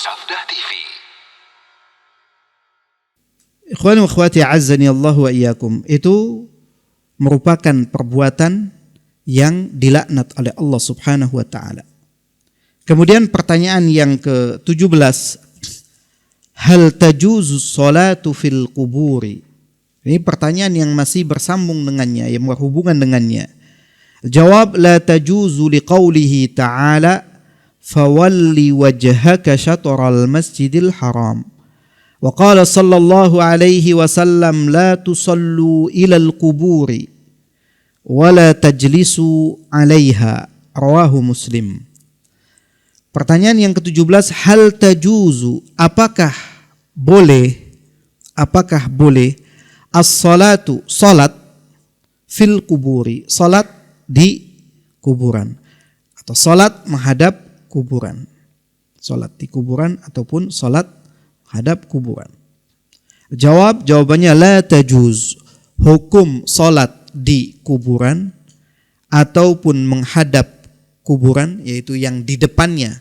Sabda TV. Ikhwan wa akhwati azzani Allah wa iyyakum, itu merupakan perbuatan yang dilaknat oleh Allah Subhanahu wa taala. Kemudian pertanyaan yang ke-17, hal tajuzu sholatu fil quburi? Ini pertanyaan yang masih bersambung dengannya, yang berhubungan dengannya. Jawab, la tajuzu liqaulihi ta'ala fawalli wajhaka syatral masjidil haram. Wa qala sallallahu alaihi wasallam la tusallu ilal quburi wa la tajlisu alaiha. Rawahu Muslim. Pertanyaan yang ke-17, hal tajuzu, apakah boleh as-salatu, salat fil kuburi, salat di kuburan atau salat menghadap kuburan. Salat di kuburan ataupun salat menghadap kuburan. Jawabannya la tajuz. Hukum salat di kuburan ataupun menghadap kuburan, yaitu yang di depannya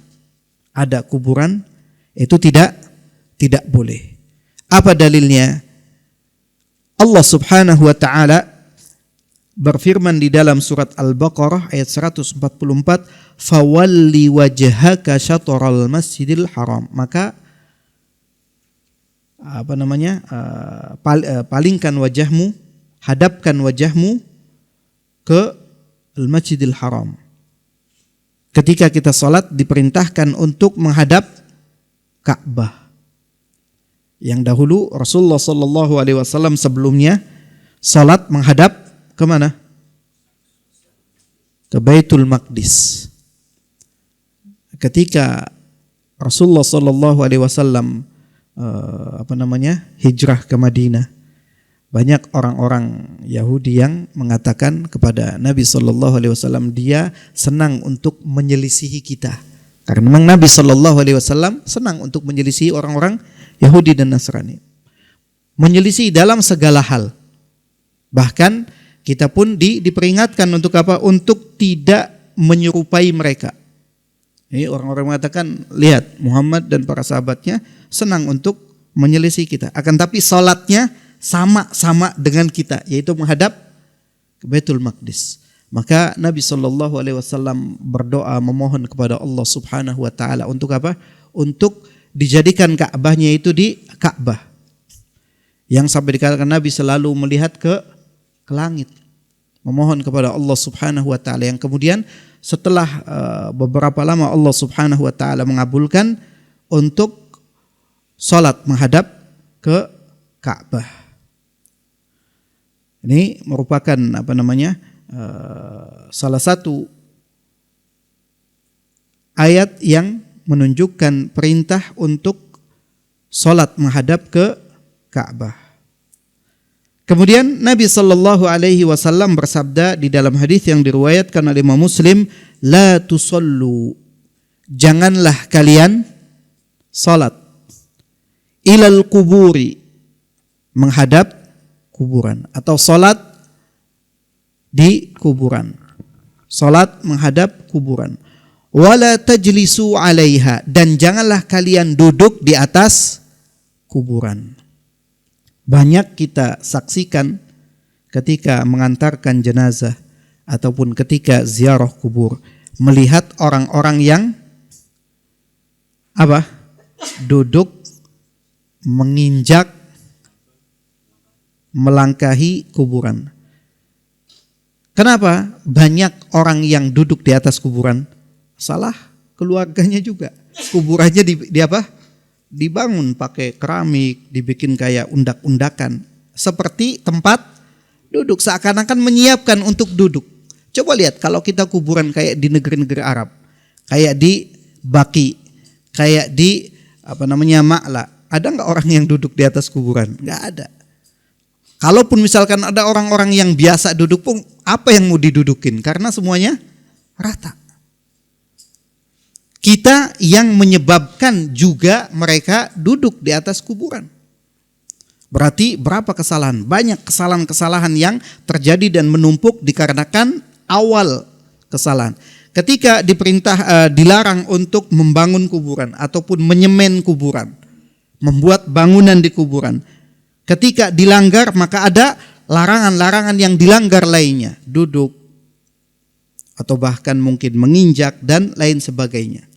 ada kuburan, itu tidak boleh. Apa dalilnya? Allah Subhanahu wa taala berfirman di dalam surat Al-Baqarah ayat 144, fawalli wajhaka syatral masjidil haram. Maka palingkan wajahmu, hadapkan wajahmu ke Al-Masjidil Haram. Ketika kita salat diperintahkan untuk menghadap Ka'bah. Yang dahulu Rasulullah sallallahu alaihi wasallam sebelumnya salat menghadap ke mana? Ke Baitul Maqdis. Ketika Rasulullah sallallahu alaihi wasallam hijrah ke Madinah, banyak orang-orang Yahudi yang mengatakan kepada Nabi sallallahu alaihi wasallam dia senang untuk menyelisihi kita. Karena memang Nabi sallallahu alaihi wasallam senang untuk menyelisihi orang-orang Yahudi dan Nasrani. Menyelisih dalam segala hal. Bahkan kita pun diperingatkan untuk apa? Untuk tidak menyerupai mereka. Ini orang-orang mengatakan, lihat Muhammad dan para sahabatnya senang untuk menyelisih kita. Akan tapi salatnya sama dengan kita, yaitu menghadap ke Baitul Maqdis. Maka Nabi SAW berdoa memohon kepada Allah Subhanahu wa taala untuk apa? Untuk dijadikan Ka'bahnya itu di Ka'bah. Yang sampai dikatakan Nabi selalu melihat ke langit, memohon kepada Allah Subhanahu wa taala, yang kemudian setelah beberapa lama Allah Subhanahu wa taala mengabulkan untuk salat menghadap ke Ka'bah. Ini merupakan salah satu ayat yang menunjukkan perintah untuk salat menghadap ke Ka'bah. Kemudian Nabi sallallahu alaihi wasallam bersabda di dalam hadis yang diriwayatkan oleh Imam Muslim, la tusallu, janganlah kalian salat ilal kuburi, menghadap kuburan, atau salat di kuburan. Salat menghadap kuburan. Wala tajlisu alaiha, dan janganlah kalian duduk di atas kuburan. Banyak kita saksikan ketika mengantarkan jenazah ataupun ketika ziarah kubur, melihat orang-orang yang duduk, menginjak, melangkahi kuburan. Kenapa banyak orang yang duduk di atas kuburan? Salah keluarganya juga. Kuburannya dibangun pakai keramik, dibikin kayak undak-undakan, seperti tempat duduk, seakan-akan menyiapkan untuk duduk. Coba lihat kalau kita kuburan kayak di negeri-negeri Arab, kayak di Baki, kayak di Ma'la, ada nggak orang yang duduk di atas kuburan? Nggak ada. Kalaupun misalkan ada orang-orang yang biasa duduk pun, apa yang mau didudukin? Karena semuanya rata. Kita yang menyebabkan juga mereka duduk di atas kuburan. Berarti berapa kesalahan? Banyak kesalahan-kesalahan yang terjadi dan menumpuk dikarenakan awal kesalahan. Ketika dilarang untuk membangun kuburan ataupun menyemen kuburan, membuat bangunan di kuburan. Ketika dilanggar maka ada larangan-larangan yang dilanggar lainnya, duduk atau bahkan mungkin menginjak dan lain sebagainya.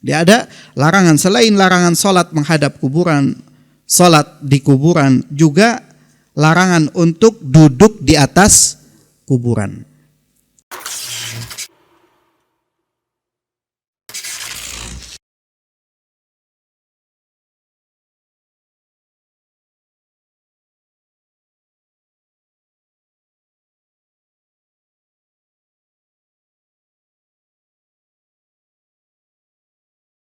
Dia ada larangan selain larangan salat menghadap kuburan, salat di kuburan, juga larangan untuk duduk di atas kuburan.